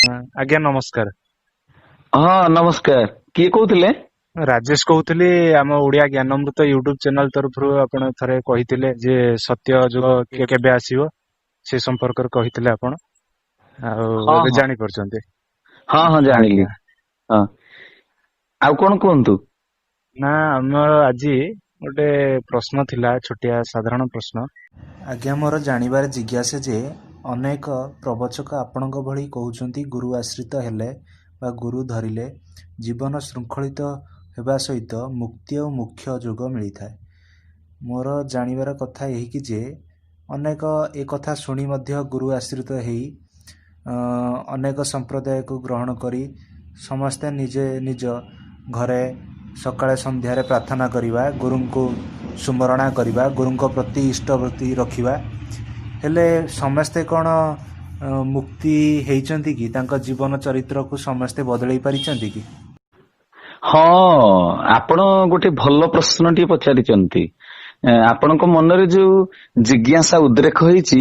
ଆଜ୍ଞା ନମସ୍କାର। ହଁ ନମସ୍କାର। କିଏ କହୁଥିଲେ? ରାଜେଶ କହୁଥିଲି, ଆମ ଓଡିଆ ଜ୍ଞାନମୃତ ୟୁଟ୍ୟୁବ ଚ୍ୟାନେଲ ତରଫରୁ। ଆପଣ ଥରେ କହିଥିଲେ ଯେ ସତ୍ୟ ଯୁଗ କେବେ ଆସିବ ସେ ସମ୍ପର୍କରେ କହିଥିଲେ ଆପଣ, ଆଉ ହଁ ଏବେ ହଁ ଜାଣିପାରୁଛନ୍ତି। ହଁ ହଁ ଜାଣିଲି। ଆଜ୍ଞା। ହଁ ଆଉ କଣ କୁହନ୍ତୁ? ନା ଆମର ଆଜି ଗୋଟେ ପ୍ରଶ୍ନ ଥିଲା, ଛୋଟିଆ ସାଧାରଣ ପ୍ରଶ୍ନ। ଆଜ୍ଞା, ମୋର ଜାଣିବାରେ ଜିଜ୍ଞାସା ଯେ ଅନେକ ପ୍ରବଚକ ଆପଣଙ୍କ ଭଳି କହୁଛନ୍ତି ଗୁରୁ ଆଶ୍ରିତ ହେଲେ ବା ଗୁରୁ ଧରିଲେ ଜୀବନ ଶୃଙ୍ଖଳିତ ହେବା ସହିତ ମୁକ୍ତି ଓ ମୁଖ୍ୟ ଯୋଗ ମିଳିଥାଏ। ମୋର ଜାଣିବାର କଥା ଏହିକି ଯେ ଅନେକ ଏ କଥା ଶୁଣି ମଧ୍ୟ ଗୁରୁ ଆଶ୍ରିତ ହେଇ ଅନେକ ସମ୍ପ୍ରଦାୟକୁ ଗ୍ରହଣ କରି ସମସ୍ତେ ନିଜେ ନିଜ ଘରେ ସକାଳେ ସନ୍ଧ୍ୟାରେ ପ୍ରାର୍ଥନା କରିବା, ଗୁରୁଙ୍କୁ ସୁମରଣା କରିବା, ଗୁରୁଙ୍କ ପ୍ରତି ଇଷ୍ଟବୃତ୍ତି ରଖିବା। ହେଲେ ସମସ୍ତେ କ'ଣ ମୁକ୍ତି ହେଇଛନ୍ତି କି? ତାଙ୍କ ଜୀବନ ଚରିତ୍ରକୁ ସମସ୍ତେ ବଦଳେଇ ପାରିଛନ୍ତି କି? ହଁ, ଆପଣ ଗୋଟେ ଭଲ ପ୍ରଶ୍ନଟିଏ ପଚାରିଛନ୍ତି। ଆପଣଙ୍କ ମନରେ ଯୋଉ ଜିଜ୍ଞାସା ଉଦ୍ରେକ ହେଇଛି,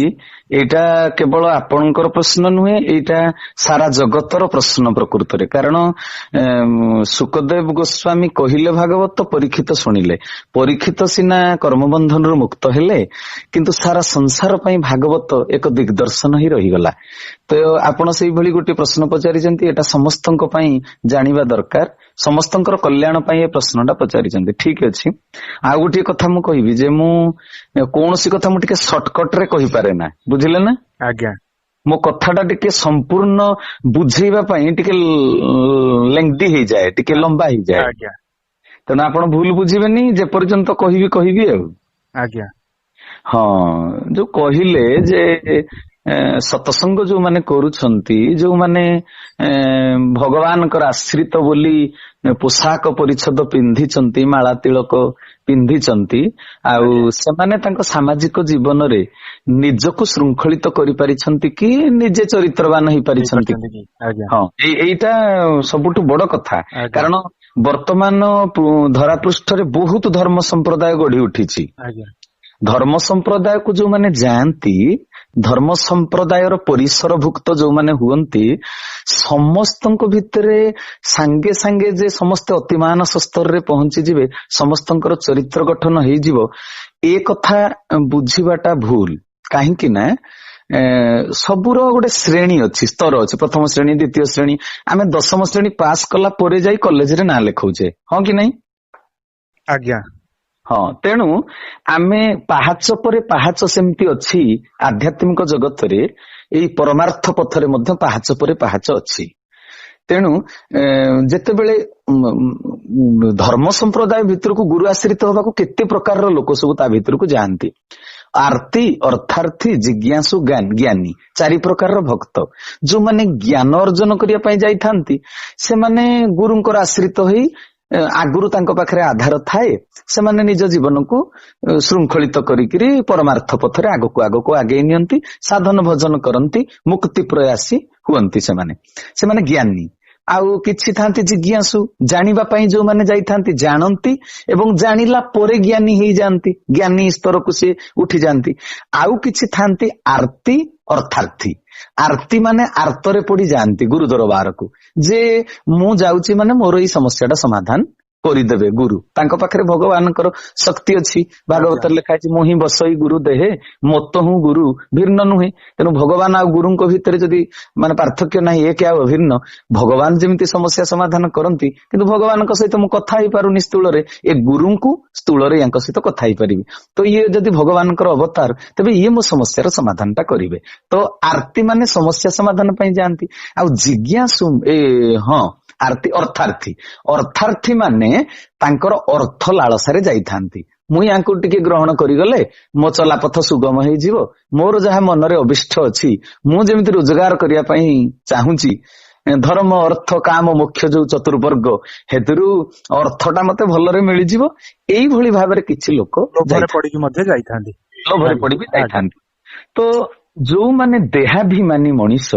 ଏଇଟା କେବଳ ଆପଣଙ୍କର ପ୍ରଶ୍ନ ନୁହେଁ, ଏଇଟା ସାରା ଜଗତର ପ୍ରଶ୍ନ ପ୍ରକୃତରେ। କାରଣ ସୁକଦେବ ଗୋସ୍ୱାମୀ କହିଲେ ଭାଗବତ, ପରୀକ୍ଷିତ ଶୁଣିଲେ। ପରୀକ୍ଷିତ ସିନା କର୍ମବନ୍ଧନରୁ ମୁକ୍ତ ହେଲେ, କିନ୍ତୁ ସାରା ସଂସାର ପାଇଁ ଭାଗବତ ଏକ ଦିଗ୍ଦର୍ଶନ ହିଁ ରହିଗଲା। ତ ଆପଣ ସେଇଭଳି ଗୋଟେ ପ୍ରଶ୍ନ ପଚାରିଛନ୍ତି, ଏଟା ସମସ୍ତଙ୍କ ପାଇଁ ଜାଣିବା ଦରକାର। ସମସ୍ତଙ୍କର କଲ୍ୟାଣ ପାଇଁ ଏ ପ୍ରଶ୍ନଟା ପଚାରିଛନ୍ତି। ଠିକ ଅଛି। ଆଉ ଗୋଟିଏ କଥା ମୁଁ କହିବି ଯେ ମୁଁ କୌଣସି କଥା ମୁଁ ଟିକେ ସର୍ଟକଟ ରେ କହିପାରେ ନା, ବୁଝିଲେ ନା। ଆଜ୍ଞା। ମୋ କଥାଟା ଟିକେ ସମ୍ପୂର୍ଣ୍ଣ ବୁଝେଇବା ପାଇଁ ଟିକେ ଲେଙ୍ଗଦି ହେଇଯାଏ, ଟିକେ ଲମ୍ବା ହେଇଯାଏ। ଆଜ୍ଞା। ତେଣୁ ଆପଣ ଭୁଲ ବୁଝିବେନି, ଯେପର୍ଯ୍ୟନ୍ତ କହିବି ଆଉ। ଆଜ୍ଞା। ହଁ, ଯୋଉ କହିଲେ ଯେ ସତସଙ୍ଗ ଯୋଉମାନେ କରୁଛନ୍ତି, ଯୋଉମାନେ ଭଗବାନଙ୍କର ଆଶ୍ରିତ ବୋଲି ପୋଷାକ ପରିଚ୍ଛଦ ପିନ୍ଧିଛନ୍ତି, ମାଳା ତିଳକ ପିନ୍ଧିଛନ୍ତି, ଆଉ ସେମାନେ ତାଙ୍କ ସାମାଜିକ ଜୀବନରେ ନିଜକୁ ଶୃଙ୍ଖଳିତ କରିପାରିଛନ୍ତି କି ନିଜେ ଚରିତ୍ରବାନ ହେଇପାରିଛନ୍ତି? କି? ଆଜ୍ଞା। ହଁ, ଏଇଟା ସବୁଠୁ ବଡ କଥା। ଆଜ୍ଞା। କାରଣ ବର୍ତ୍ତମାନ ଧରାପୃଷ୍ଠରେ ବହୁତ ଧର୍ମ ସମ୍ପ୍ରଦାୟ ଗଢି ଉଠିଛି। ଆଜ୍ଞା। ଧର୍ମ ସମ୍ପ୍ରଦାୟକୁ ଯୋଉମାନେ ଯାଆନ୍ତି, ଧର୍ମ ସମ୍ପ୍ରଦାୟର ପରିସରଭୁକ୍ତ ଯୋଉମାନେ ହୁଅନ୍ତି, ସମସ୍ତଙ୍କ ଭିତରେ ସାଙ୍ଗେ ସାଙ୍ଗେ ଯେ ସମସ୍ତେ ଅତିମାନ ସ୍ତରରେ ପହଞ୍ଚିଯିବେ, ସମସ୍ତଙ୍କର ଚରିତ୍ର ଗଠନ ହେଇଯିବ, ଏ କଥା ବୁଝିବାଟା ଭୁଲ। କାହିଁକି ନା ସବୁର ଗୋଟେ ଶ୍ରେଣୀ ଅଛି, ସ୍ତର ଅଛି। ପ୍ରଥମ ଶ୍ରେଣୀ, ଦ୍ୱିତୀୟ ଶ୍ରେଣୀ। ଆମେ 10ମ ଶ୍ରେଣୀ ପାସ୍ କଲା ପରେ ଯାଇ କଲେଜରେ ନାଁ ଲେଖଉଛେ, ହଁ କି ନାଇଁ? ଆଜ୍ଞା। ହଁ, ତେଣୁ ଆମେ ପାହାଚ ପରେ ପାହାଚ ସେମିତି ଅଛି ଆଧ୍ୟାତ୍ମିକ ଜଗତରେ, ଏଇ ପରମାର୍ଥ ପଥରେ ମଧ୍ୟ ପାହାଚ ପରେ ପାହାଚ ଅଛି। ତେଣୁ ଯେତେବେଳେ ଧର୍ମ ସମ୍ପ୍ରଦାୟ ଭିତରକୁ ଗୁରୁ ଆଶ୍ରିତ ହେବାକୁ କେତେ ପ୍ରକାରର ଲୋକ ସବୁ ତା ଭିତରକୁ ଯାଆନ୍ତି। ଆର୍ତି, ଅର୍ଥାର୍ଥୀ, ଜିଜ୍ଞାସୁ, ଜ୍ଞାନୀ, 4 ପ୍ରକାରର ଭକ୍ତ। ଯୋଉମାନେ ଜ୍ଞାନ ଅର୍ଜନ କରିବା ପାଇଁ ଯାଇଥାନ୍ତି, ସେମାନେ ଗୁରୁଙ୍କର ଆଶ୍ରିତ ହୋଇ ଆଗରୁ ତାଙ୍କ ପାଖରେ ଆଧାର ଥାଏ, ସେମାନେ ନିଜ ଜୀବନକୁ ଶୃଙ୍ଖଳିତ କରିକିରି ପରମାର୍ଥ ପଥରେ ଆଗକୁ ଆଗକୁ ଆଗେଇ ନିଅନ୍ତି, ସାଧନ ଭଜନ କରନ୍ତି, ମୁକ୍ତି ପ୍ରୟାସୀ ହୁଅନ୍ତି। ସେମାନେ ଜ୍ଞାନୀ। ଆଉ କିଛି ଥାନ୍ତି ଜିଜ୍ଞାସୁ, ଜାଣିବା ପାଇଁ ଯୋଉମାନେ ଯାଇଥାନ୍ତି, ଜାଣନ୍ତି ଏବଂ ଜାଣିଲା ପରେ ଜ୍ଞାନୀ ହେଇଯାଆନ୍ତି, ଜ୍ଞାନୀ ସ୍ତରକୁ ସେ ଉଠି ଯାଆନ୍ତି। ଆଉ କିଛି ଥାନ୍ତି ଆର୍ତି, ଅର୍ଥାର୍ଥୀ। ଆର୍ତି ମାନେ ଆର୍ତରେ ପଡି ଯାଆନ୍ତି ଗୁରୁ ଦରବାରକୁ, ଯେ ମୁଁ ଯାଉଛି ମାନେ ମୋର ଏଇ ସମସ୍ୟାଟା ସମାଧାନ କରିଦେବେ ଗୁରୁ। ତାଙ୍କ ପାଖରେ ଭଗବାନଙ୍କର ଶକ୍ତି ଅଛି। ଭାଗବତରେ ଲେଖା ଅଛି, ମୁଁ ହିଁ ବସଇ ଗୁରୁ ଦେହେ, ମତ ହୁଁ ଗୁରୁ ଭିନ୍ନ ନୁହେଁ। ତେଣୁ ଭଗବାନ ଆଉ ଗୁରୁଙ୍କ ଭିତରେ ଯଦି ପାର୍ଥକ୍ୟ ନାହିଁ, ଏକ ଆଉ ଅଭିନ୍ନ। ଭଗବାନ ଯେମିତି ସମସ୍ୟା ସମାଧାନ କରନ୍ତି, କିନ୍ତୁ ଭଗବାନଙ୍କ ସହିତ ମୁଁ କଥା ହେଇପାରୁନି ସ୍ଥୂଳରେ, ଏ ଗୁରୁଙ୍କୁ ସ୍ଥୂଳରେ ୟାଙ୍କ ସହିତ କଥା ହେଇପାରିବି। ତ ଇଏ ଯଦି ଭଗବାନଙ୍କର ଅବତାର, ତେବେ ଇଏ ମୋ ସମସ୍ୟାର ସମାଧାନଟା କରିବେ। ତ ଆର୍ତି ମାନେ ସମସ୍ୟା ସମାଧାନ ପାଇଁ ଯାଆନ୍ତି। ଆଉ ଜିଜ୍ଞାସୁ ଅର୍ଥାର୍ଥୀ ମାନେ ତାଙ୍କର ଅର୍ଥ ଲାଳସାରେ ଯାଇଥାନ୍ତି। ମୁଁ ୟାଙ୍କୁ ଟିକେ ଗ୍ରହଣ କରିଗଲେ ମୋ ଚଲାପଥ ସୁଗମ ହେଇଯିବ, ମୋର ଯାହା ମନରେ ଅଭିଷ୍ଟ ଅଛି, ମୁଁ ଯେମିତି ରୋଜଗାର କରିବା ପାଇଁ ଚାହୁଁଛି, ଧର୍ମ ଅର୍ଥ କାମ ମୋକ୍ଷ ଯୋଉ ଚତୁର୍ବର୍ଗ, ହେତୁରୁ ଅର୍ଥଟା ମତେ ଭଲରେ ମିଳିଯିବ, ଏଇଭଳି ଭାବରେ କିଛି ଲୋକ ଲୋଭରେ ପଡିକି ମଧ୍ୟ ଯାଇଥାନ୍ତି। ଲୋଭରେ ପଡିକି ଯାଇଥାନ୍ତି। ତ ଯୋଉମାନେ ଦେହାଭିମାନୀ ମଣିଷ,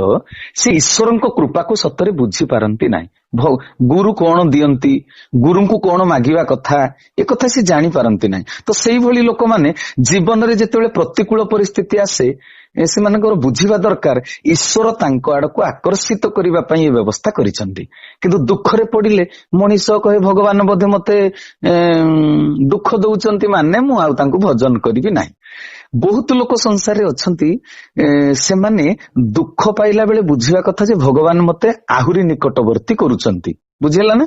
ସେ ଈଶ୍ୱରଙ୍କ କୃପାକୁ ସତରେ ବୁଝି ପାରନ୍ତି ନାହିଁ। ଗୁରୁ କଣ ଦିଅନ୍ତି, ଗୁରୁଙ୍କୁ କଣ ମାଗିବା କଥା, ଏ କଥା ସେ ଜାଣିପାରନ୍ତି ନାହିଁ। ତ ସେଇଭଳି ଲୋକମାନେ ଜୀବନରେ ଯେତେବେଳେ ପ୍ରତିକୂଳ ପରିସ୍ଥିତି ଆସେ ସେମାନଙ୍କର ବୁଝିବା ଦରକାର ଈଶ୍ୱର ତାଙ୍କ ଆଡକୁ ଆକର୍ଷିତ କରିବା ପାଇଁ ଏ ବ୍ୟବସ୍ଥା କରିଛନ୍ତି। କିନ୍ତୁ ଦୁଃଖରେ ପଡିଲେ ମଣିଷ କହେ ଭଗବାନ ବୋଧେ ମତେ ଦୁଃଖ ଦଉଛନ୍ତି ମାନେ ମୁଁ ଆଉ ତାଙ୍କୁ ଭଜନ କରିବି ନାହିଁ। ବହୁତ ଲୋକ ସଂସାରରେ ଅଛନ୍ତି ସେମାନେ ଦୁଃଖ ପାଇଲା ବେଳେ ବୁଝିବା କଥା ଯେ ଭଗବାନ ମତେ ଆହୁରି ନିକଟବର୍ତ୍ତୀ କରୁଛନ୍ତି। ବୁଝିହେଲା ନା?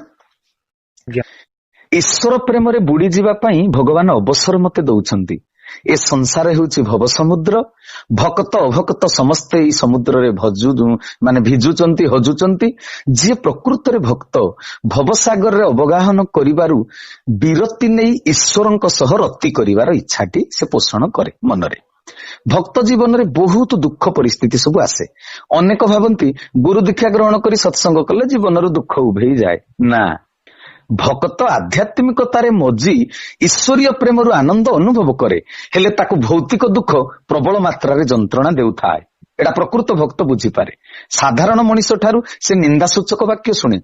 ଈଶ୍ୱର ପ୍ରେମରେ ବୁଡି ଯିବା ପାଇଁ ଭଗବାନ ଅବସର ମତେ ଦଉଛନ୍ତି। ଏ ସଂସାର ହେଉଛି ଭବ ସମୁଦ୍ର, ଭକ୍ତ ଅଭକ୍ତ ସମସ୍ତେ ଏଇ ସମୁଦ୍ରରେ ଭିଜୁଛନ୍ତି ହଜୁଛନ୍ତି। ଯିଏ ପ୍ରକୃତରେ ଭକ୍ତ ଭବସାଗରରେ ଅବଗାହନ କରିବାରୁ ବିରତି ନେଇ ଈଶ୍ୱରଙ୍କ ସହ ରତି କରିବାର ଇଚ୍ଛାଟି ସେ ପୋଷଣ କରେ ମନରେ। ଭକ୍ତ ଜୀବନରେ ବହୁତ ଦୁଃଖ ପରିସ୍ଥିତି ସବୁ ଆସେ। ଅନେକ ଭାବନ୍ତି ଗୁରୁ ଦୀକ୍ଷା ଗ୍ରହଣ କରି ସତ୍ସଙ୍ଗ କଲେ ଜୀବନରୁ ଦୁଃଖ ଉଭେଇ ଯାଏ। ନା, ଭକ୍ତ ଆଧ୍ୟାତ୍ମିକତାରେ ମଜି ଈଶ୍ୱରୀୟ ପ୍ରେମରୁ ଆନନ୍ଦ ଅନୁଭବ କରେ, ହେଲେ ତାକୁ ଭୌତିକ ଦୁଃଖ ପ୍ରବଳ ମାତ୍ରାରେ ଯନ୍ତ୍ରଣା ଦେଉଥାଏ। ଏଟା ପ୍ରକୃତ ଭକ୍ତ ବୁଝିପାରେ। ସାଧାରଣ ମଣିଷ ଠାରୁ ସେ ନିନ୍ଦାସୂଚକ ବାକ୍ୟ ଶୁଣେ।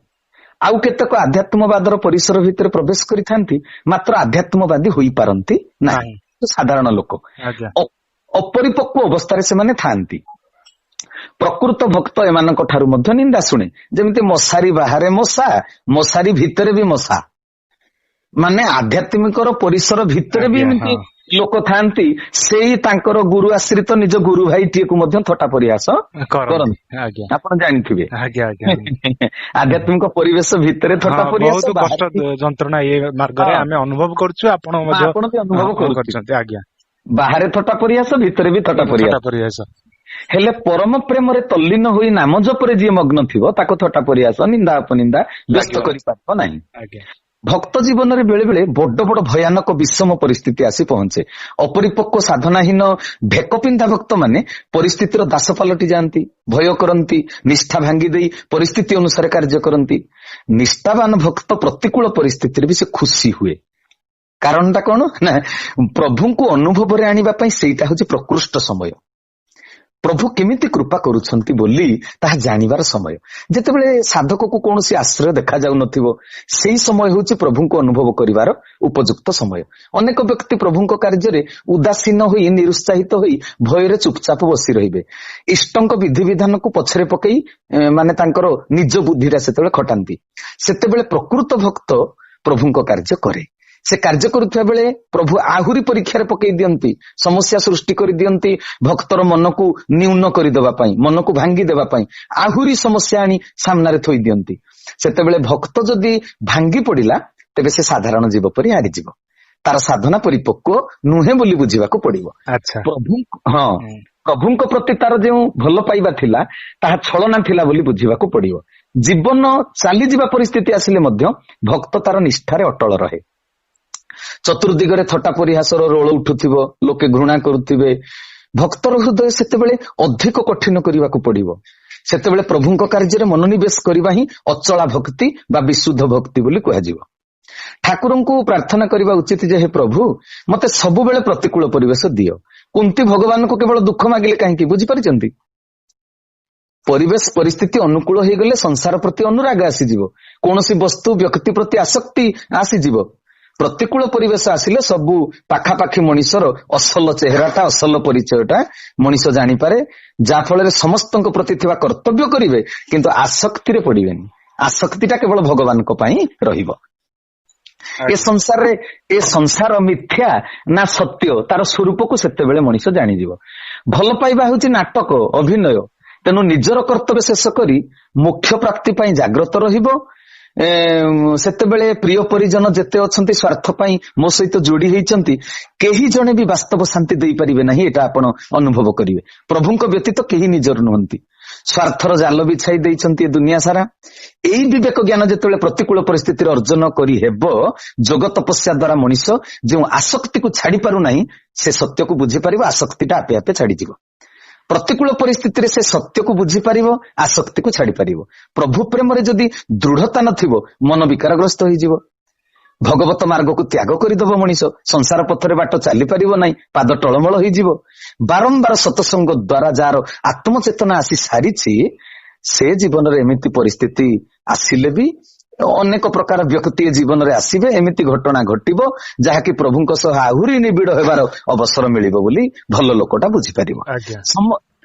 ଆଉ କେତେକ ଆଧ୍ୟାତ୍ମବାଦର ପରିସର ଭିତରେ ପ୍ରବେଶ କରିଥାନ୍ତି, ମାତ୍ର ଆଧ୍ୟାତ୍ମବାଦୀ ହୋଇପାରନ୍ତି ନାହିଁ। ସାଧାରଣ ଲୋକ ଅପରିପକ୍ୱ ଅବସ୍ଥାରେ ସେମାନେ ଥାଆନ୍ତି। ପ୍ରକୃତ ଭକ୍ତ ଏମାନଙ୍କ ଠାରୁ ମଧ୍ୟ ନିନ୍ଦା ଶୁଣେ। ଯେମିତି ମଶାରୀ ବାହାରେ ମଶା, ମଶାରୀ ଭିତରେ ବି ମଶା। ମାନେ ଆଧ୍ୟାତ୍ମିକର ପରିସର ଭିତରେ ବି ଏମିତି ଲୋକ ଥାଆନ୍ତି, ସେଇ ତାଙ୍କର ଗୁରୁ ଆଶ୍ରିତ ନିଜ ଗୁରୁ ଭାଇଟିଏକୁ ମଧ୍ୟ ଥଟ୍ଟା ପରିହାସ କରନ୍ତି। ଆପଣ ଜାଣିଥିବେ ଆଧ୍ୟାତ୍ମିକ ପରିବେଶ ଭିତରେ ଥଟ୍ଟା ପରିହାସ ଯନ୍ତ୍ରଣା ଏ ମାର୍ଗରେ ଆମେ ଅନୁଭବ କରୁଛୁ, ଆପଣ ବି ଅନୁଭବ କରୁଛନ୍ତି। ଆଜ୍ଞା, ବାହାରେ ଥଟ୍ଟା ପରିହାସ, ଭିତରେ ବି ଥଟ୍ଟା ପରିହାସ। ହେଲେ ପରମ ପ୍ରେମରେ ତଲ୍ଲୀନ ହୋଇ ନାମ ଜପରେ ଯିଏ ମଗ୍ନ ଥିବ ତାକୁ ଥଟ୍ଟା ପରିହାସ, ନିନ୍ଦା ଅପନିନ୍ଦା ବ୍ୟସ୍ତ କରିପାରିବ ନାହିଁ। ଭକ୍ତ ଜୀବନରେ ବେଳେ ବେଳେ ବଡ ବଡ ଭୟାନକ ବିଷମ ପରିସ୍ଥିତି ଆସି ପହଞ୍ଚେ। ଅପରିପକ୍ୱ ସାଧନାହୀନ ଭେକ ପିନ୍ଧା ଭକ୍ତ ମାନେ ପରିସ୍ଥିତିର ଦାସ ପାଲଟି ଯାଆନ୍ତି, ଭୟ କରନ୍ତି, ନିଷ୍ଠା ଭାଙ୍ଗି ଦେଇ ପରିସ୍ଥିତି ଅନୁସାରେ କାର୍ଯ୍ୟ କରନ୍ତି। ନିଷ୍ଠାବାନ ଭକ୍ତ ପ୍ରତିକୂଳ ପରିସ୍ଥିତିରେ ବି ସେ ଖୁସି ହୁଏ। କାରଣଟା କଣ ନା, ପ୍ରଭୁଙ୍କୁ ଅନୁଭବରେ ଆଣିବା ପାଇଁ ସେଇଟା ହଉଛି ପ୍ରକୃଷ୍ଟ ସମୟ। ପ୍ରଭୁ କେମିତି କୃପା କରୁଛନ୍ତି ବୋଲି ତାହା ଜାଣିବାର ସମୟ। ଯେତେବେଳେ ସାଧକକୁ କୌଣସି ଆଶ୍ରୟ ଦେଖାଯାଉନଥିବ, ସେଇ ସମୟ ହେଉଛି ପ୍ରଭୁଙ୍କୁ ଅନୁଭବ କରିବାର ଉପଯୁକ୍ତ ସମୟ। ଅନେକ ବ୍ୟକ୍ତି ପ୍ରଭୁଙ୍କ କାର୍ଯ୍ୟରେ ଉଦାସୀନ ହୋଇ ନିରୁତ୍ସାହିତ ହୋଇ ଭୟରେ ଚୁପଚାପ ବସି ରହିବେ। ଇଷ୍ଟଙ୍କ ବିଧିବିଧାନକୁ ପଛରେ ପକେଇ ମାନେ ତାଙ୍କର ନିଜ ବୁଦ୍ଧିଟା ସେତେବେଳେ ଖଟାନ୍ତି। ସେତେବେଳେ ପ୍ରକୃତ ଭକ୍ତ ପ୍ରଭୁଙ୍କ କାର୍ଯ୍ୟ କରେ। ସେ କାର୍ଯ୍ୟ କରୁଥିବା ବେଳେ ପ୍ରଭୁ ଆହୁରି ପରୀକ୍ଷାରେ ପକେଇ ଦିଅନ୍ତି, ସମସ୍ୟା ସୃଷ୍ଟି କରିଦିଅନ୍ତି। ଭକ୍ତର ମନକୁ ନ୍ୟୁନ କରିଦେବା ପାଇଁ, ମନକୁ ଭାଙ୍ଗି ଦେବା ପାଇଁ ଆହୁରି ସମସ୍ୟା ଆଣି ସାମ୍ନାରେ ଥୋଇ ଦିଅନ୍ତି। ସେତେବେଳେ ଭକ୍ତ ଯଦି ଭାଙ୍ଗି ପଡିଲା, ତେବେ ସେ ସାଧାରଣ ଜୀବ ପରି ହାରିଯିବ। ତାର ସାଧନା ପରିପକ୍ୱ ନୁହେଁ ବୋଲି ବୁଝିବାକୁ ପଡିବ। ପ୍ରଭୁଙ୍କ ପ୍ରତି ତାର ଯେଉଁ ଭଲ ପାଇବା ଥିଲା ତାହା ଛଳନା ଥିଲା ବୋଲି ବୁଝିବାକୁ ପଡିବ। ଜୀବନ ଚାଲିଯିବା ପରିସ୍ଥିତି ଆସିଲେ ମଧ୍ୟ ଭକ୍ତ ତାର ନିଷ୍ଠାରେ ଅଟଳ ରହେ। ଚତୁର୍ଦିଗରେ ଥଟ୍ଟା ପରିହାସର ରୋଳ ଉଠୁଥିବ, ଲୋକେ ଘୃଣା କରୁଥିବେ, ଭକ୍ତର ହୃଦୟ ସେତେବେଳେ ଅଧିକ କଠିନ କରିବାକୁ ପଡିବ। ସେତେବେଳେ ପ୍ରଭୁଙ୍କ କାର୍ଯ୍ୟରେ ମନୋନିବେଶ କରିବା ହିଁ ଅଚଳା ଭକ୍ତି ବା ବିଶୁଦ୍ଧ ଭକ୍ତି ବୋଲି କୁହାଯିବ। ଠାକୁରଙ୍କୁ ପ୍ରାର୍ଥନା କରିବା ଉଚିତ ଯେ, ହେ ପ୍ରଭୁ ମତେ ସବୁବେଳେ ପ୍ରତିକୂଳ ପରିବେଶ ଦିଅ। କୁନ୍ତୀ ଭଗବାନଙ୍କୁ କେବଳ ଦୁଃଖ ମାଗିଲେ କାହିଁକି? ବୁଝିପାରିଛନ୍ତି? ପରିବେଶ ପରିସ୍ଥିତି ଅନୁକୂଳ ହେଇଗଲେ ସଂସାର ପ୍ରତି ଅନୁରାଗ ଆସିଯିବ, କୌଣସି ବସ୍ତୁ ବ୍ୟକ୍ତି ପ୍ରତି ଆସକ୍ତି ଆସିଯିବ। ପ୍ରତିକୂଳ ପରିବେଶ ଆସିଲେ ସବୁ ପାଖାପାଖି ମଣିଷର ଅସଲ ଚେହେରାଟା, ଅସଲ ପରିଚୟଟା ମଣିଷ ଜାଣିପାରେ, ଯାହା ଫଳରେ ସମସ୍ତଙ୍କ ପ୍ରତି ଥିବା କର୍ତ୍ତବ୍ୟ କରିବେ, କିନ୍ତୁ ଆସକ୍ତିରେ ପଡିବେନି। ଆସକ୍ତିଟା କେବଳ ଭଗବାନଙ୍କ ପାଇଁ ରହିବ। ଏ ସଂସାର ମିଥ୍ୟା ନା ସତ୍ୟ, ତାର ସ୍ୱରୂପକୁ ସେତେବେଳେ ମଣିଷ ଜାଣିଯିବ। ଭଲ ପାଇବା ହେଉଛି ନାଟକ, ଅଭିନୟ। ତେଣୁ ନିଜର କର୍ତ୍ତବ୍ୟ ଶେଷ କରି ମୋକ୍ଷ ପ୍ରାପ୍ତି ପାଇଁ ଜାଗ୍ରତ ରହିବ। ସେତେବେଳେ ପ୍ରିୟ ପରିଜନ ଯେତେ ଅଛନ୍ତି ସ୍ୱାର୍ଥ ପାଇଁ ମୋ ସହିତ ଯୋଡି ହେଇଛନ୍ତି, କେହି ଜଣେ ବି ବାସ୍ତବ ଶାନ୍ତି ଦେଇପାରିବେ ନାହିଁ, ଏଟା ଆପଣ ଅନୁଭବ କରିବେ। ପ୍ରଭୁଙ୍କ ବ୍ୟତୀତ କେହି ନିଜର ନୁହନ୍ତି, ସ୍ୱାର୍ଥର ଜାଲ ବିଛାଇ ଦେଇଛନ୍ତି ଏ ଦୁନିଆ ସାରା। ଏଇ ବିବେକ ଜ୍ଞାନ ଯେତେବେଳେ ପ୍ରତିକୂଳ ପରିସ୍ଥିତିରେ ଅର୍ଜନ କରି ହେବ, ଯୋଗ ତପସ୍ୟା ଦ୍ୱାରା ମଣିଷ ଯେଉଁ ଆସକ୍ତିକୁ ଛାଡି ପାରୁନାହିଁ, ସେ ସତ୍ୟକୁ ବୁଝିପାରିବ, ଆସକ୍ତିଟା ଆପେ ଆପେ ଛାଡିଯିବ। ପ୍ରତିକୂଳ ପରିସ୍ଥିତିରେ ସେ ସତ୍ୟକୁ ବୁଝିପାରିବ, ଆସକ୍ତିକୁ ଛାଡିପାରିବ। ପ୍ରଭୁ ପ୍ରେମରେ ଯଦି ଦୃଢତା ନଥିବ, ମନ ବିକାରଗ୍ରସ୍ତ ହେଇଯିବ, ଭଗବତ ମାର୍ଗକୁ ତ୍ୟାଗ କରିଦବ ମଣିଷ, ସଂସାର ପଥରେ ବାଟ ଚାଲିପାରିବ ନାହିଁ, ପାଦ ଟଳମଳ ହେଇଯିବ। ବାରମ୍ବାର ସତସଙ୍ଗ ଦ୍ୱାରା ଯାହାର ଆତ୍ମଚେତନା ଆସି ସାରିଛି, ସେ ଜୀବନରେ ଏମିତି ପରିସ୍ଥିତି ଆସିଲେ ବି ଅନେକ ପ୍ରକାର ବ୍ୟକ୍ତି ଜୀବନରେ ଆସିବେ, ଏମିତି ଘଟଣା ଘଟିବ ଯାହାକି ପ୍ରଭୁଙ୍କ ସହ ଆହୁରି ନିବିଡ଼ ହେବାର ଅବସର ମିଳିବ ବୋଲି ଭଲ ଲୋକଟା ବୁଝିପାରିବ। ଆଜ୍ଞା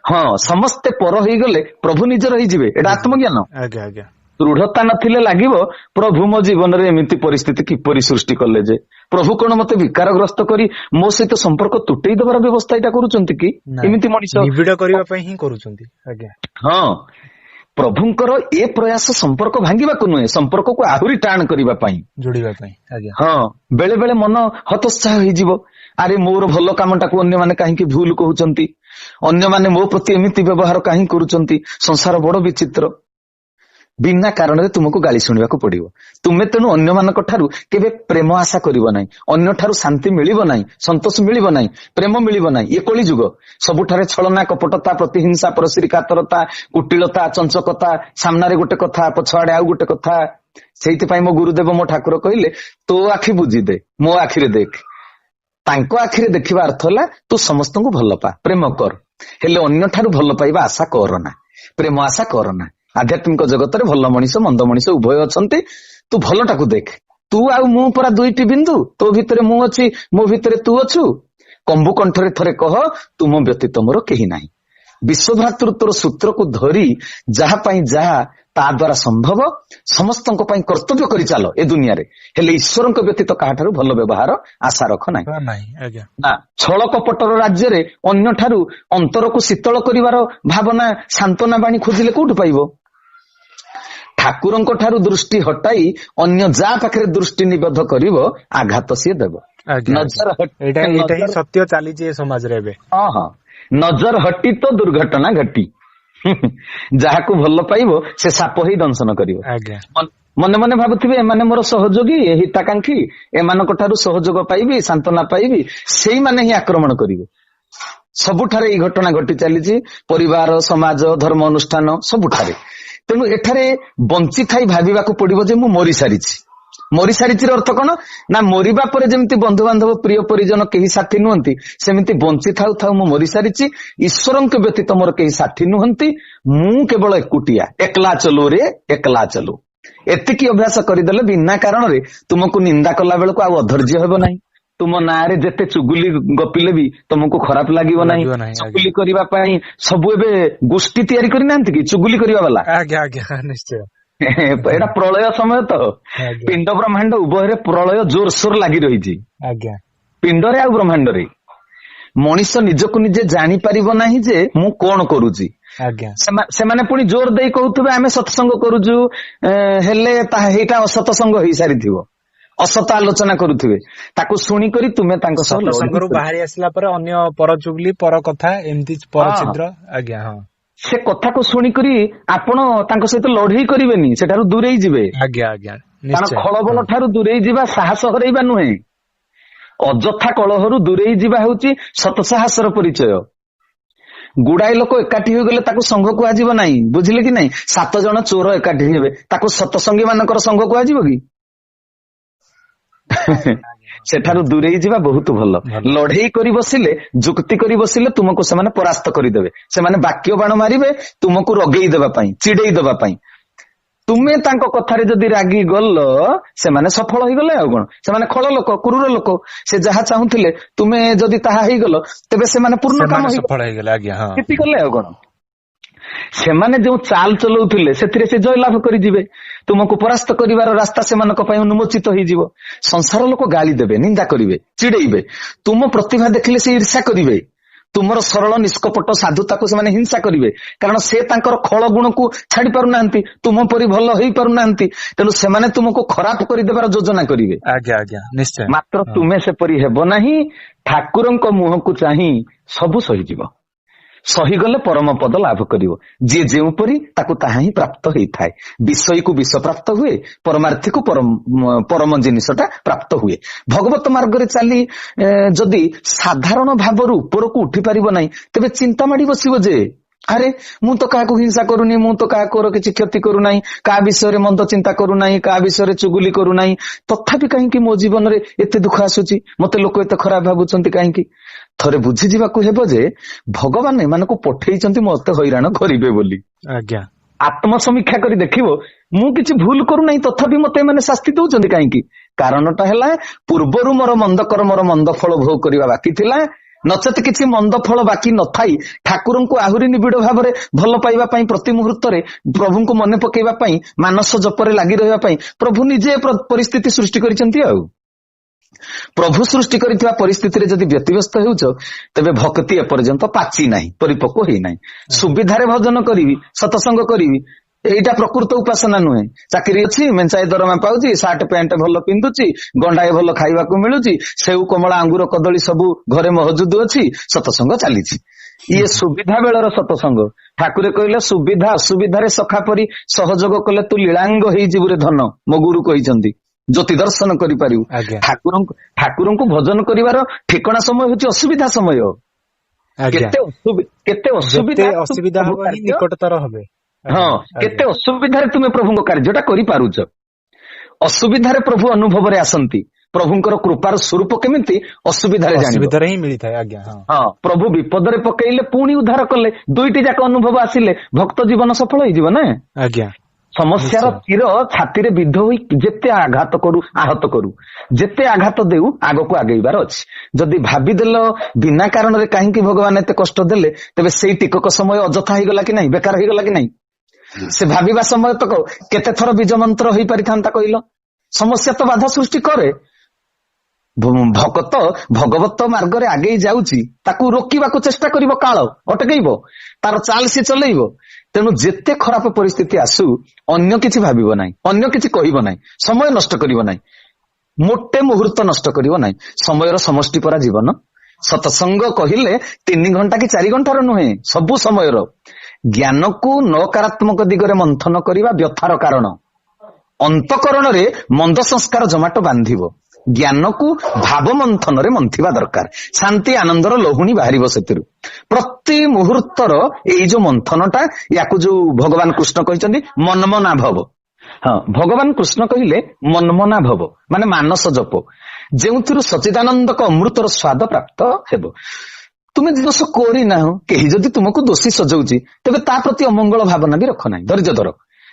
ହଁ, ସମସ୍ତେ ପର ହେଇଗଲେ ପ୍ରଭୁ ନିଜର ହେଇଯିବେ, ଏଇଟା ଆତ୍ମଜ୍ଞାନ। ଆଜ୍ଞା ଆଜ୍ଞା ଦୃଢତା ନଥିଲେ ଲାଗିବ ପ୍ରଭୁ ମୋ ଜୀବନରେ ଏମିତି ପରିସ୍ଥିତି କିପରି ସୃଷ୍ଟି କଲେ ଯେ ପ୍ରଭୁ କଣ ମତେ ବିକାରଗ୍ରସ୍ତ କରି ମୋ ସହିତ ସମ୍ପର୍କ ତୁଟେଇ ଦେବାର ବ୍ୟବସ୍ଥା ଏଇଟା କରୁଛନ୍ତି କି? ଏମିତି ମଣିଷ ନିବିଡ଼ କରିବା ପାଇଁ ହିଁ କରୁଛନ୍ତି। ଆଜ୍ଞା ହଁ, ପ୍ରଭୁଙ୍କର ଏ ପ୍ରୟାସ ସମ୍ପର୍କ ଭାଙ୍ଗିବାକୁ ନୁହେଁ, ସମ୍ପର୍କକୁ ଆହୁରି ଟାଣ କରିବା ପାଇଁ, ଯୋଡ଼ିବା ପାଇଁ। ଆଜ୍ଞା ହଁ, ବେଳେ ବେଳେ ମନ ହତୋତ୍ସାହ ହେଇଯିବ, ଆରେ ମୋର ଭଲ କାମଟାକୁ ଅନ୍ୟମାନେ କାହିଁକି ଭୁଲ କହୁଛନ୍ତି, ଅନ୍ୟମାନେ ମୋ ପ୍ରତି ଏମିତି ବ୍ୟବହାର କାହିଁକି କରୁଛନ୍ତି, ସଂସାର ବଡ ବିଚିତ୍ର। ବିନା କାରଣରେ ତୁମକୁ ଗାଳି ଶୁଣିବାକୁ ପଡିବ। ତୁମେ ତେଣୁ ଅନ୍ୟମାନଙ୍କ ଠାରୁ କେବେ ପ୍ରେମ ଆଶା କରିବ ନାହିଁ, ଅନ୍ୟଠାରୁ ଶାନ୍ତି ମିଳିବ ନାହିଁ, ସନ୍ତୋଷ ମିଳିବ ନାହିଁ, ପ୍ରେମ ମିଳିବ ନାହିଁ। ଏ କଳି ଯୁଗ, ସବୁଠାରେ ଛଳନା, କପଟତା, ପ୍ରତିହିଂସା, ପରଶ୍ରୀ କାତରତା, କୁଟିଳତା, ଚଞ୍ଚକତା, ସାମ୍ନାରେ ଗୋଟେ କଥା ପଛଆଡେ ଆଉ ଗୋଟେ କଥା। ସେଇଥିପାଇଁ ମୋ ଗୁରୁଦେବ ମୋ ଠାକୁର କହିଲେ, ତୋ ଆଖି ବୁଝିଦେ, ମୋ ଆଖିରେ ଦେଖ। ତାଙ୍କ ଆଖିରେ ଦେଖିବା ଅର୍ଥ ହେଲା ତୁ ସମସ୍ତଙ୍କୁ ଭଲ ପା, ପ୍ରେମ କର, ହେଲେ ଅନ୍ୟଠାରୁ ଭଲ ପାଇବା ଆଶା କରନା, ପ୍ରେମ ଆଶା କରନା। ଆଧ୍ୟାତ୍ମିକ ଜଗତରେ ଭଲ ମଣିଷ ମନ୍ଦ ମଣିଷ ଉଭୟ ଅଛନ୍ତି, ତୁ ଭଲଟାକୁ ଦେଖ। ତୁ ଆଉ ମୁଁ ପରା ଦୁଇଟି ବିନ୍ଦୁ, ତୋ ଭିତରେ ମୁଁ ଅଛି, ମୋ ଭିତରେ ତୁ ଅଛୁ। କମ୍ବୁ କଣ୍ଠରେ ଥରେ କହ, ତୁମ ବ୍ୟତୀତ ମୋର କେହି ନାହିଁ। ବିଶ୍ୱଭ୍ରାତୃତ୍ୱର ସୂତ୍ରକୁ ଧରି ଯାହା ପାଇଁ ଯାହା ତା ଦ୍ୱାରା ସମ୍ଭବ ସମସ୍ତଙ୍କ ପାଇଁ କର୍ତ୍ତବ୍ୟ କରି ଚାଲ ଏ ଦୁନିଆରେ, ହେଲେ ଈଶ୍ୱରଙ୍କ ବ୍ୟତୀତ କାହାଠାରୁ ଭଲ ବ୍ୟବହାର ଆଶା ରଖ ନାହିଁ। ନା, ଛଳ କପଟର ରାଜ୍ୟରେ ଅନ୍ୟଠାରୁ ଅନ୍ତରକୁ ଶୀତଳ କରିବାର ଭାବନା, ସାନ୍ତ୍ୱନା ବାଣୀ ଖୋଜିଲେ କୋଉଠୁ ପାଇବ? ଠାକୁରଙ୍କ ଠାରୁ ଦୃଷ୍ଟି ହଟାଇ ଅନ୍ୟ ଯାହା ପାଖରେ ଦୃଷ୍ଟି ନିବଦ୍ଧ କରିବ, ଆଘାତ ସିଏ ଦେବ। ଏଇଟା ହିଁ ସତ୍ୟ ଚାଲିଛି ଏ ସମାଜରେ ଏବେ। ହଁ ହଁ, ନଜର ହଟି ତ ଦୁର୍ଘଟଣା ଘଟି। ଯାହାକୁ ଭଲ ପାଇବ ସେ ସାପ ହେଇ ଦଂଶନ କରିବ। ମନେ ମନେ ଭାବୁଥିବେ ଏମାନେ ମୋର ସହଯୋଗୀ, ହିତାକାଂକ୍ଷୀ, ଏମାନଙ୍କ ଠାରୁ ସହଯୋଗ ପାଇବି, ସାନ୍ତ୍ୱନା ପାଇବି, ସେଇମାନେ ହିଁ ଆକ୍ରମଣ କରିବେ। ସବୁଠାରେ ଏଇ ଘଟଣା ଘଟି ଚାଲିଛି, ପରିବାର, ସମାଜ, ଧର୍ମ ଅନୁଷ୍ଠାନ ସବୁଠାରେ। ତେଣୁ ଏଠାରେ ବଞ୍ଚିଥାଇ ଭାବିବାକୁ ପଡିବ ଯେ ମୁଁ ମରିସାରିଛି। ମରିସାରିଛିର ଅର୍ଥ କଣ? ନା, ମରିବା ପରେ ଯେମିତି ବନ୍ଧୁବାନ୍ଧବ, ପ୍ରିୟ ପରିଜନ କେହି ସାଥୀ ନୁହନ୍ତି, ସେମିତି ବଞ୍ଚି ଥାଉ ଥାଉ ମୁଁ ମରିସାରିଛି। ଈଶ୍ୱରଙ୍କ ବ୍ୟତୀତ ମୋର କେହି ସାଥୀ ନୁହନ୍ତି, ମୁଁ କେବଳ ଏକୁଟିଆ, ଏକଲା ଚଲୁ ରେ ଏକଲା ଚଲୁ। ଏତିକି ଅଭ୍ୟାସ କରିଦେଲେ ବିନା କାରଣରେ ତୁମକୁ ନିନ୍ଦା କଲା ବେଳକୁ ଆଉ ଅଧୈର୍ଯ୍ୟ ହେବ ନାହିଁ। ତୁମ ନାଁରେ ଯେତେ ଚୁଗୁଲି ଗପିଲେ ବି ତମକୁ ଖରାପ ଲାଗିବ ନାହିଁ। ଚୁଗୁଲି କରିବା ପାଇଁ ସବୁ ଏବେ ଗୋଷ୍ଠୀ ତିଆରି କରିନାହାନ୍ତି କି ଚୁଗୁଲି କରିବା ବାଲା? ନିଶ୍ଚୟ। ଏଇଟା ପ୍ରଳୟ ସମୟ ତ, ପିଣ୍ଡ ବ୍ରହ୍ମାଣ୍ଡ ଉଭୟରେ ପ୍ରଳୟ ଜୋରସୋର ଲାଗି ରହିଛି। ପିଣ୍ଡରେ ଆଉ ବ୍ରହ୍ମାଣ୍ଡରେ ମଣିଷ ନିଜକୁ ନିଜେ ଜାଣିପାରିବ ନାହିଁ ଯେ ମୁଁ କଣ କରୁଛି। ସେମାନେ ପୁଣି ଜୋର ଦେଇ କହୁଥିବେ ଆମେ ସତ୍ସଙ୍ଗ କରୁଛୁ, ହେଲେ ହେଇଟା ଅସତସଙ୍ଗ ହେଇସାରିଥିବ। ଅସତ ଆଲୋଚନା କରୁଥିବେ, ତାକୁ ଶୁଣିକରି ତୁମେ ତାଙ୍କ ସହ ସତ୍ସଙ୍ଗରୁ ବାହାରି ଆସିଲା ପରେ ଅନ୍ୟ ପର ଚୁଗଲି, ପର କଥା, ଏମିତି ପର ଛିଦ୍ର। ସେ କଥାକୁ ଶୁଣିକରି ଆପଣ ତାଙ୍କ ସହିତ ଲଢେଇ କରିବେନି, ସେଠାରୁ ଦୂରେଇ ଯିବେ। କାରଣ ଖଳବଲ ଠାରୁ ଦୂରେଇ ଯିବା ସାହସ ହରେଇବା ନୁହେଁ, ଅଯଥା କଳହରୁ ଦୂରେଇ ଯିବା ହେଉଛି ସତ ସାହସର ପରିଚୟ। ଗୁଡାଏ ଲୋକ ଏକାଠି ହୋଇଗଲେ ତାକୁ ସଂଘ କୁହାଯିବ ନାହିଁ, ବୁଝିଲେ କି ନାହିଁ? 7 ଜଣ ଚୋର ଏକାଠି ହେବେ, ତାକୁ ସତସଙ୍ଗୀ ମାନଙ୍କର ସଂଘ କୁହାଯିବ କି? ସେଠାରୁ ଦୂରେଇ ଯିବା ବହୁତ ଭଲ। ଲଢେଇ କରି ବସିଲେ, ଯୁକ୍ତି କରି ବସିଲେ ତୁମକୁ ସେମାନେ ପରାସ୍ତ କରିଦେବେ। ସେମାନେ ବାକ୍ୟ ବାଣ ମାରିବେ ତୁମକୁ ରଗେଇ ଦେବା ପାଇଁ, ଚିଡେଇ ଦେବା ପାଇଁ। ତୁମେ ତାଙ୍କ କଥାରେ ଯଦି ରାଗି ଗଲ, ସେମାନେ ସଫଳ ହେଇଗଲେ। ଆଉ କଣ, ସେମାନେ ଖଳ ଲୋକ, କ୍ରୁର ଲୋକ, ସେ ଯାହା ଚାହୁଁଥିଲେ ତୁମେ ଯଦି ତାହା ହେଇଗଲ, ତେବେ ସେମାନେ ପୂର୍ଣ୍ଣ କାମ ହେଇଗଲେ, ଜିତିଗଲେ। ଆଉ କଣ, ସେମାନେ ଯୋଉ ଚାଲ ଚଲଉଥିଲେ ସେଥିରେ ସେ ଜୟଲାଭ କରିଯିବେ। ତୁମକୁ ପରାସ୍ତ କରିବାର ରାସ୍ତା ସେମାନଙ୍କ ପାଇଁ ଉନ୍ମୋଚିତ ହେଇଯିବ। ସଂସାର ଲୋକ ଗାଳି ଦେବେ, ନିନ୍ଦା କରିବେ, ଚିଡେଇବେ। ତୁମ ପ୍ରତିଭା ଦେଖିଲେ ସେ ଈର୍ଷା କରିବେ। ତୁମର ସରଳ ନିଷ୍କପଟ ସାଧୁତାକୁ ସେମାନେ ହିଂସା କରିବେ, କାରଣ ସେ ତାଙ୍କର ଖଳ ଗୁଣକୁ ଛାଡି ପାରୁନାହାନ୍ତି, ତୁମ ପରି ଭଲ ହେଇ ପାରୁନାହାନ୍ତି। ତେଣୁ ସେମାନେ ତୁମକୁ ଖରାପ କରିଦେବାର ଯୋଜନା କରିବେ। ମାତ୍ର ତୁମେ ସେପରି ହେବ ନାହିଁ। ଠାକୁରଙ୍କ ମୁହଁକୁ ଚାହିଁ ସବୁ ସହିଯିବ। ସହିଗଲେ ପରମ ପଦ ଲାଭ କରିବ। ଯିଏ ଯେଉଁପରି ତାକୁ ତାହା ହିଁ ପ୍ରାପ୍ତ ହେଇଥାଏ। ବିଷୟକୁ ବିଷ ପ୍ରାପ୍ତ ହୁଏ, ପରମାର୍ଥୀକୁ ପରମ ଜିନିଷଟା ପ୍ରାପ୍ତ ହୁଏ। ଭଗବତ ମାର୍ଗରେ ଚାଲି ଯଦି ସାଧାରଣ ଭାବରୁ ଉପରକୁ ଉଠି ପାରିବ ନାହିଁ, ତେବେ ଚିନ୍ତା ମାଡି ବସିବ ଯେ ଆରେ ମୁଁ ତ କାହାକୁ ହିଂସା କରୁନି, ମୁଁ ତ କାହାକୁ କିଛି କ୍ଷତି କରୁନାହିଁ, କାହା ବିଷୟରେ ମନ୍ଦ ଚିନ୍ତା କରୁନାହିଁ, କାହା ବିଷୟରେ ଚୁଗୁଲି କରୁନାହିଁ, ତଥାପି କାହିଁକି ମୋ ଜୀବନରେ ଏତେ ଦୁଃଖ ଆସୁଛି, ମତେ ଲୋକ ଏତେ ଖରାପ ଭାବୁଛନ୍ତି କାହିଁକି? ଥରେ ବୁଝିଯିବାକୁ ହେବ ଯେ ଭଗବାନ ଏମାନଙ୍କୁ ପଠେଇଛନ୍ତି ମତେ ହଇରାଣ କରିବେ ବୋଲି। ଆତ୍ମସମୀକ୍ଷା କରି ଦେଖିବ ମୁଁ କିଛି ଭୁଲ କରୁନାହିଁ, ତଥାପି ମତେ ଏମାନେ ଶାସ୍ତି ଦଉଛନ୍ତି କାହିଁକି? କାରଣଟା ହେଲା ପୂର୍ବରୁ ମୋର ମନ୍ଦ କର୍ମର ମନ୍ଦ ଫଳ ଭୋଗ କରିବା ବାକି ଥିଲା, ନଚେତ କିଛି ମନ୍ଦ ଫଳ ବାକି ନଥାଇ ଠାକୁରଙ୍କୁ ଆହୁରି ନିବିଡ଼ ଭାବରେ ଭଲ ପାଇବା ପାଇଁ ପ୍ରତି ମୁହୂର୍ତ୍ତରେ ପ୍ରଭୁଙ୍କୁ ମନେ ପକେଇବା ପାଇଁ ମାନସ ଜପରେ ଲାଗି ରହିବା ପାଇଁ ପ୍ରଭୁ ନିଜେ ପରିସ୍ଥିତି ସୃଷ୍ଟି କରିଛନ୍ତି। ଆଉ ପ୍ରଭୁ ସୃଷ୍ଟି କରିଥିବା ପରିସ୍ଥିତିରେ ଯଦି ବ୍ୟତିବ୍ୟସ୍ତ ହେଉଛ, ତେବେ ଭକ୍ତି ଏପର୍ଯ୍ୟନ୍ତ ପାଚି ନାହିଁ, ପରିପକ୍ୱ ହେଇନାହିଁ। ସୁବିଧାରେ ଭଜନ କରିବି, ସତସଙ୍ଗ କରିବି, ଏଇଟା ପ୍ରକୃତ ଉପାସନା ନୁହେଁ। ଚାକିରି ଅଛି, ମେଞ୍ଚାଏ ଦରମା ପାଉଛି, ସାର୍ଟ ପ୍ୟାଣ୍ଟ ଭଲ ପିନ୍ଧୁଛି, ଗଣ୍ଡାଏ ଭଲ ଖାଇବାକୁ ମିଳୁଛି, ସେଉ କମଳା ଅଙ୍ଗୁର କଦଳୀ ସବୁ ଘରେ ମହଜୁଦ ଅଛି, ସତସଙ୍ଗ ଚାଲିଛି। ଇଏ ସୁବିଧା ବେଳର ସତସଙ୍ଗ। ଠାକୁରେ କହିଲେ ସୁବିଧା ଅସୁବିଧାରେ ସଖା ପରି ସହଯୋଗ କଲେ ତୁ ଲୀଳାଙ୍ଗ ହେଇଯିବୁରେ ଧନ, ମୋ ଗୁରୁ କହିଛନ୍ତି। ଜ୍ୟୋତି ଦର୍ଶନ କରିପାରିବୁ। ଠାକୁରଙ୍କୁ ଭଜନ କରିବାର ଠିକଣା ସମୟ ହଉଛି ଅସୁବିଧା ସମୟ। କେତେ ଅସୁବିଧା ହବ ହିଁ ନିକଟତର ହବେ। ହଁ, କେତେ ଅସୁବିଧାରେ ତୁମେ ପ୍ରଭୁଙ୍କ କାର୍ଯ୍ୟଟା କରିପାରୁଛ। ଅସୁବିଧାରେ ପ୍ରଭୁ ଅନୁଭବରେ ଆସନ୍ତି। ପ୍ରଭୁଙ୍କର କୃପାର ସ୍ୱରୂପ କେମିତି ଅସୁବିଧାରେ ହିଁ ମିଳିଥାଏ। ଆଜ୍ଞା, ହଁ, ପ୍ରଭୁ ବିପଦରେ ପକେଇଲେ ପୁଣି ଉଦ୍ଧାର କଲେ, ଦୁଇଟି ଯାକ ଅନୁଭବ ଆସିଲେ ଭକ୍ତ ଜୀବନ ସଫଳ ହେଇଯିବ ନା। ଆଜ୍ଞା, ସମସ୍ୟାର ତୀର ଛାତିରେ ବିଦ୍ଧ ହୋଇ ଯେତେ ଆଘାତ କରୁ, ଆହତ କରୁ, ଯେତେ ଆଘାତ ଦେଉ, ଆଗକୁ ଆଗେଇବାର ଅଛି। ଯଦି ଭାବିଦେଲ ବିନା କାରଣରେ କାହିଁକି ଭଗବାନ ଏତେ କଷ୍ଟ ଦେଲେ, ତେବେ ସେଇ ଟିକକ ସମୟ ଅଯଥା ହେଇଗଲା କି ନାହିଁ, ବେକାର ହେଇଗଲା କି ନାହିଁ? ସେ ଭାବିବା ସମୟ ତକ କେତେ ଥର ବୀଜ ମନ୍ତ୍ର ହେଇପାରିଥାନ୍ତା କହିଲ? ସମସ୍ୟା ତ ବାଧା ସୃଷ୍ଟି କରେ। ଭଗତ ଭଗବତ ମାର୍ଗରେ ଆଗେଇ ଯାଉଛି, ତାକୁ ରୋକିବାକୁ ଚେଷ୍ଟା କରିବ, କାଳ ଅଟକେଇବ, ତାର ଚାଲ ସେ ଚଲେଇବ। ତେଣୁ ଯେତେ ଖରାପ ପରିସ୍ଥିତି ଆସୁ ଅନ୍ୟ କିଛି ଭାବିବ ନାହିଁ, ଅନ୍ୟ କିଛି କହିବ ନାହିଁ, ସମୟ ନଷ୍ଟ କରିବ ନାହିଁ, ମୋଟେ ମୁହୂର୍ତ୍ତ ନଷ୍ଟ କରିବ ନାହିଁ। ସମୟର ସମଷ୍ଟି ପରା ଜୀବନ। ସତସଙ୍ଗ କହିଲେ 3 ଘଣ୍ଟା କି 4 ଘଣ୍ଟାର ନୁହେଁ, ସବୁ ସମୟର। ଜ୍ଞାନକୁ ନକାରାତ୍ମକ ଦିଗରେ ମନ୍ଥନ କରିବା ବ୍ୟଥାର କାରଣ। ଅନ୍ତଃକରଣରେ ମନ୍ଦ ସଂସ୍କାର ଜମାଟ ବାନ୍ଧିବ। ଜ୍ଞାନକୁ ଭାବ ମନ୍ଥନରେ ମନ୍ଥିବା ଦରକାର। ଶାନ୍ତି ଆନନ୍ଦର ଲହୁଣୀ ବାହାରିବ ସେଥିରୁ। ପ୍ରତି ମୁହୂର୍ତ୍ତର ଏଇ ଯୋଉ ମନ୍ଥନଟା, ୟାକୁ ଯୋଉ ଭଗବାନ କୃଷ୍ଣ କହିଛନ୍ତି ମନ୍ମନା ଭବ। ହଁ, ଭଗବାନ କୃଷ୍ଣ କହିଲେ ମନ୍ମନା ଭବ ମାନେ ମାନସ ଜପ, ଯେଉଁଥିରୁ ସଚିଦାନନ୍ଦକ ଅମୃତର ସ୍ୱାଦ ପ୍ରାପ୍ତ ହେବ। ତୁମେ ଦୋଷ କରିନାହଁ, କେହି ଯଦି ତୁମକୁ ଦୋଷୀ ସଜଉଛି, ତେବେ ତା ପ୍ରତି ଅମଙ୍ଗଳ ଭାବନା ବି ରଖ ନାହିଁ, ଧୈର୍ଯ୍ୟ ଧର,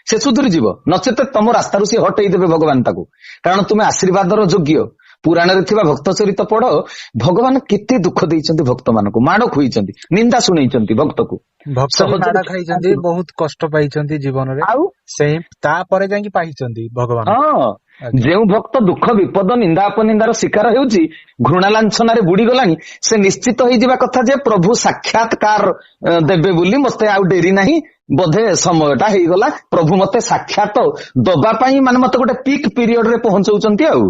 ସେ ସୁଧୁରିଯିବ। ନଚେତ ତମ ରାସ୍ତାରୁ ସେ ହଟେଇ ଦେବେ ଭଗବାନ ତାକୁ, କାରଣ ତୁମେ ଆଶୀର୍ବାଦର ଯୋଗ୍ୟ। ପୁରାଣରେ ଥିବା ଭକ୍ତ ଚରିତ ପଢ, ଭଗବାନ କେତେ ଦୁଃଖ ଦେଇଛନ୍ତି ଭକ୍ତ ମାନଙ୍କୁ, ମାଡ଼ ଖୁଇଛନ୍ତି, ନିନ୍ଦା ଶୁଣେଇଛନ୍ତି ଭକ୍ତକୁ, ମାଡ଼ ଖାଇଛନ୍ତି, ବହୁତ କଷ୍ଟ ପାଇଛନ୍ତି ଜୀବନରେ, ଆଉ ତାପରେ ଯାଇକି ପାଇଛନ୍ତି ଭଗବାନ। ହଁ, ଯେଉଁ ଭକ୍ତ ଦୁଃଖ ବିପଦ ନିନ୍ଦା ଅପନିନ୍ଦାର ଶିକାର ହେଉଛି, ଘୃଣା ଲାଞ୍ଛନାରେ ବୁଡିଗଲାଣି, ସେ ନିଶ୍ଚିତ ହେଇଯିବା କଥା ଯେ ପ୍ରଭୁ ସାକ୍ଷାତକାର ଦେବେ ବୋଲି ମତେ ଆଉ ଡେରି ନାହିଁ, ବୋଧେ ସମୟଟା ହେଇଗଲା, ପ୍ରଭୁ ମତେ ସାକ୍ଷାତ ଦବା ପାଇଁ ମାନେ ମତେ ଗୋଟେ ପିକ୍ ପିରିୟଡ ରେ ପହଞ୍ଚଉଛନ୍ତି। ଆଉ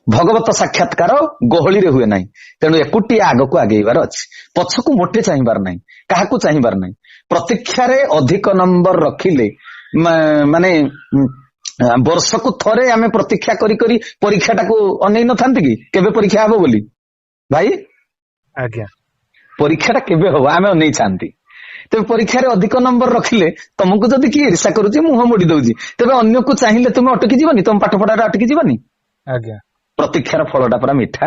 ଭଗବତ ସାକ୍ଷାତକାର ଗହଳିରେ ହୁଏ ନାହିଁ। ତେଣୁ ଏକୁଟିଆ ଆଗକୁ ଆଗେଇବାର ଅଛି, ପଛକୁ ମୋଟେ ଚାହିଁବାର ନାହିଁ, କାହାକୁ ଚାହିଁବାର ନାହିଁ। ପ୍ରତୀକ୍ଷାରେ ଅଧିକ ନମ୍ବର ରଖିଲେ ମାନେ ବର୍ଷକୁ ଥରେ ଆମେ ପ୍ରତୀକ୍ଷା କରି କରି ପରୀକ୍ଷାଟାକୁ ଅନେଇ ନଥାନ୍ତି କି କେବେ ପରୀକ୍ଷା ହବ ବୋଲି? ଭାଇ ଆଜ୍ଞା, ପରୀକ୍ଷାଟା କେବେ ହବ ଆମେ ଅନେଇଥାନ୍ତି। ତେବେ ପରୀକ୍ଷାରେ ଅଧିକ ନମ୍ବର ରଖିଲେ ତମକୁ ଯଦି କିଏ ଈର୍ଷା କରୁଛି, ମୁହଁ ମୋଡି ଦଉଛି, ତେବେ ଅନ୍ୟକୁ ଚାହିଁଲେ ତୁମେ ଅଟକି ଯିବନି, ତମ ପାଠ ପଢାରେ ଅଟକି ଯିବନି। ଆଜ୍ଞା, ପ୍ରତୀକ୍ଷାର ଫଳଟା ପୁରା ମିଠା।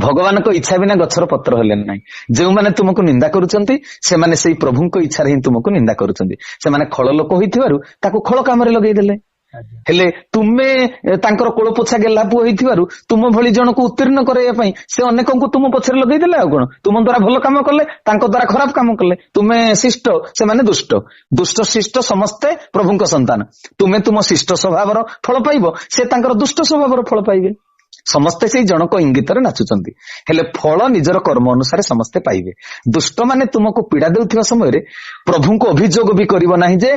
ଭଗବାନଙ୍କ ଇଚ୍ଛା ବିନା ଗଛର ପତ୍ର ହେଲେ ନାହିଁ। ଯେଉଁମାନେ ତୁମକୁ ନିନ୍ଦା କରୁଛନ୍ତି, ସେମାନେ ସେଇ ପ୍ରଭୁଙ୍କ ଇଚ୍ଛାରେ ହିଁ ତୁମକୁ ନିନ୍ଦା କରୁଛନ୍ତି। ସେମାନେ ଖଳ ଲୋକ ହୋଇଥିବାରୁ ତାକୁ ଖଳ କାମରେ ଲଗେଇଦେଲେ। ହେଲେ ତୁମେ ତାଙ୍କର କୋଳପୋଛା ଗେହ୍ଲା ପୁଅ ହେଇଥିବାରୁ ତୁମ ଭଳି ଜଣକୁ ଉତ୍ତୀର୍ଣ୍ଣ କରାଇବା ପାଇଁ ସେ ଅନେକଙ୍କୁ ତୁମ ପଛରେ ଲଗେଇଦେଲେ। ଆଉ କଣ, ତୁମ ଦ୍ଵାରା ଭଲ କାମ କଲେ, ତାଙ୍କ ଦ୍ଵାରା ଖରାପ କାମ କଲେ। ତୁମେ ଶିଷ୍ଟ, ସେମାନେ ଦୁଷ୍ଟ, ଦୁଷ୍ଟ ଶିଷ୍ଟ ସମସ୍ତେ ପ୍ରଭୁଙ୍କ ସନ୍ତାନ। ତୁମେ ତୁମ ଶିଷ୍ଟ ସ୍ୱଭାବର ଫଳ ପାଇବ, ସେ ତାଙ୍କର ଦୁଷ୍ଟ ସ୍ୱଭାବର ଫଳ ପାଇବେ। ସମସ୍ତେ ସେଇ ଜଣକ ଇଙ୍ଗିତରେ ନାଚୁଛନ୍ତି, ହେଲେ ଫଳ ନିଜର କର୍ମ ଅନୁସାରେ ସମସ୍ତେ ପାଇବେ। ଦୁଷ୍ଟ ମାନେ ତୁମକୁ ପୀଡା ଦେଉଥିବା ସମୟରେ ପ୍ରଭୁଙ୍କୁ ଅଭିଯୋଗ ବି କରିବ ନାହିଁ ଯେ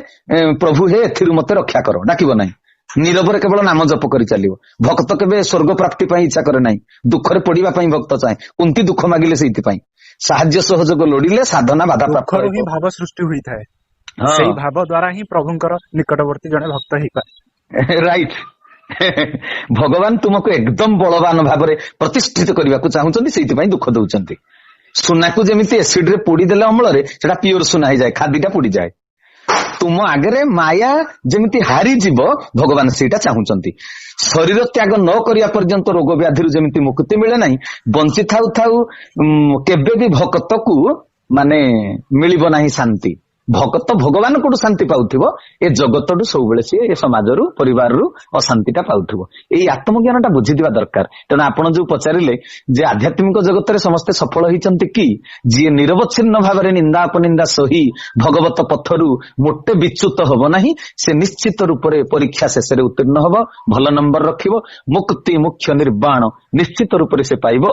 ପ୍ରଭୁ ହେ ଏଥିରୁ ମତେ ରକ୍ଷା କର, ଡାକିବ ନାହିଁ। ନୀରବରେ କେବଳ ନାମ ଜପ କରି ଚାଲିବ। ଭକ୍ତ କେବେ ସ୍ୱର୍ଗ ପ୍ରାପ୍ତି ପାଇଁ ଇଚ୍ଛା କରେ ନାହିଁ, ଦୁଃଖରେ ପଡିବା ପାଇଁ ଭକ୍ତ ଚାହେଁ। କୁନ୍ତି ଦୁଃଖ ମାଗିଲେ ସେଇଥିପାଇଁ, ସାହାଯ୍ୟ ସହଯୋଗ ଲୋଡିଲେ ସାଧନା ବାଧା ପ୍ରାପ୍ତ ହିଁ ଭାବ ସୃଷ୍ଟି ହୋଇଥାଏ। ସେଇ ଭାବ ଦ୍ଵାରା ହିଁ ପ୍ରଭୁଙ୍କର ନିକଟବର୍ତ୍ତୀ ଜଣେ ଭକ୍ତ ହେଇପାରେ। ରାଇଟ। ଭଗବାନ ତୁମକୁ ଏକଦମ ବଳବାନ ଭାବରେ ପ୍ରତିଷ୍ଠିତ କରିବାକୁ ଚାହୁଁଛନ୍ତି, ସେଇଥିପାଇଁ ଦୁଃଖ ଦଉଛନ୍ତି। ସୁନାକୁ ଯେମିତି ଏସିଡରେ ପୋଡିଦେଲେ ଅମ୍ଳରେ ସେଟା ପିଓର ସୁନା ହେଇଯାଏ, ଖାଦିଟା ପୋଡିଯାଏ। ତୁମ ଆଗରେ ମାୟା ଯେମିତି ହାରିଯିବ, ଭଗବାନ ସେଇଟା ଚାହୁଁଛନ୍ତି। ଶରୀର ତ୍ୟାଗ ନ କରିବା ପର୍ଯ୍ୟନ୍ତ ରୋଗ ବ୍ୟାଧିରୁ ଯେମିତି ମୁକ୍ତି ମିଳେ ନାହିଁ, ବଞ୍ଚିଥାଉ ଥାଉ କେବେ ବି ଭକ୍ତକୁ ମାନେ ମିଳିବ ନାହିଁ ଶାନ୍ତି। ଭଗତ ଭଗବାନଙ୍କଠୁ ଶାନ୍ତି ପାଉଥିବ, ଏ ଜଗତଠୁ ସବୁବେଳେ ସିଏ ଏ ସମାଜରୁ ପରିବାରରୁ ଅଶାନ୍ତିଟା ପାଉଥିବ। ଏଇ ଆତ୍ମଜ୍ଞାନଟା ବୁଝିଥିବା ଦରକାର। ତେଣୁ ଆପଣ ଯୋଉ ପଚାରିଲେ ଯେ ଆଧ୍ୟାତ୍ମିକ ଜଗତରେ ସମସ୍ତେ ସଫଳ ହେଇଛନ୍ତି କି, ଯିଏ ନିରବଚ୍ଛିନ୍ନ ଭାବରେ ନିନ୍ଦା ଅପନିନ୍ଦା ସହି ଭଗବତ ପଥରୁ ମୋଟେ ବିଚ୍ୟୁତ ହବ ନାହିଁ, ସେ ନିଶ୍ଚିତ ରୂପରେ ପରୀକ୍ଷା ଶେଷରେ ଉତ୍ତୀର୍ଣ୍ଣ ହବ, ଭଲ ନମ୍ବର ରଖିବ, ମୁକ୍ତି ମୁଖ୍ୟ ନିର୍ବାଣ ନିଶ୍ଚିତ ରୂପରେ ସେ ପାଇବ,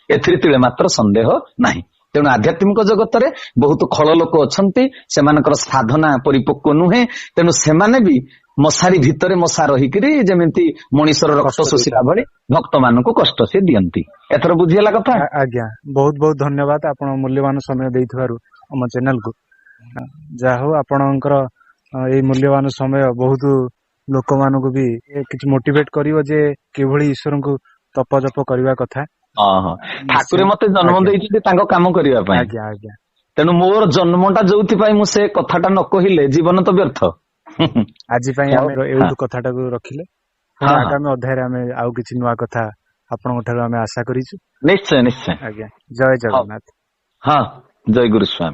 ଏଥିରେ ତିଳେ ମାତ୍ର ସନ୍ଦେହ ନାହିଁ। ତେଣୁ ଆଧ୍ୟାତ୍ମିକ ଜଗତରେ ବହୁତ ଖଳ ଲୋକ ଅଛନ୍ତି, ସେମାନଙ୍କର ସାଧନା ପରିପକ୍ୱ ନୁହେଁ, ତେଣୁ ସେମାନେ ବି ମଶାରୀ ଭିତରେ ମଶା ରହିକିରି ଯେମିତି ମଣିଷର ରକ୍ତ ଶୋଷିଲା ଭଳି ଭକ୍ତ ମାନଙ୍କୁ କଷ୍ଟ ସେ ଦିଅନ୍ତି। ଏଥର ବୁଝିଗଲା କଥା? ଆଜ୍ଞା, ବହୁତ ବହୁତ ଧନ୍ୟବାଦ ଆପଣ ମୂଲ୍ୟବାନ ସମୟ ଦେଇଥିବାରୁ ଆମ ଚ୍ୟାନେଲକୁ। ଯାହା ହଉ ଆପଣଙ୍କର ଏଇ ମୂଲ୍ୟବାନ ସମୟ ବହୁତ ଲୋକମାନଙ୍କୁ ବି କିଛି ମୋଟିଭେଟ କରିବ ଯେ କିଭଳି ଈଶ୍ୱରଙ୍କୁ ତପ ଜପ କରିବା କଥା। ଠାକୁରେ ମତେ ଜନ୍ମ ଦେଇଛନ୍ତି ତାଙ୍କ କାମ କରିବା ପାଇଁ। ଆଜ୍ଞା ଆଜ୍ଞା। ତେଣୁ ମୋର ଜନ୍ମଟା ଯୋଉଥିପାଇଁ ମୁଁ ସେ କଥାଟା ନ କହିଲେ ଜୀବନ ତ ବ୍ୟର୍ଥ। ଆଜି ପାଇଁ ଆମେ ଏଇଠୁ କଥାଟାକୁ ରଖିଲେ, ପୁଣି ଆଗାମୀ ଅଧ୍ୟାୟରେ ଆମେ ଆଉ କିଛି ନୂଆ କଥା ଆପଣଙ୍କ ଠାରୁ ଆମେ ଆଶା କରିଛୁ। ନିଶ୍ଚୟ ନିଶ୍ଚୟ। ଆଜ୍ଞା, ଜୟ ଜଗନ୍ନାଥ। ହଁ, ଜୟ ଗୁରୁ ସ୍ୱାମୀ।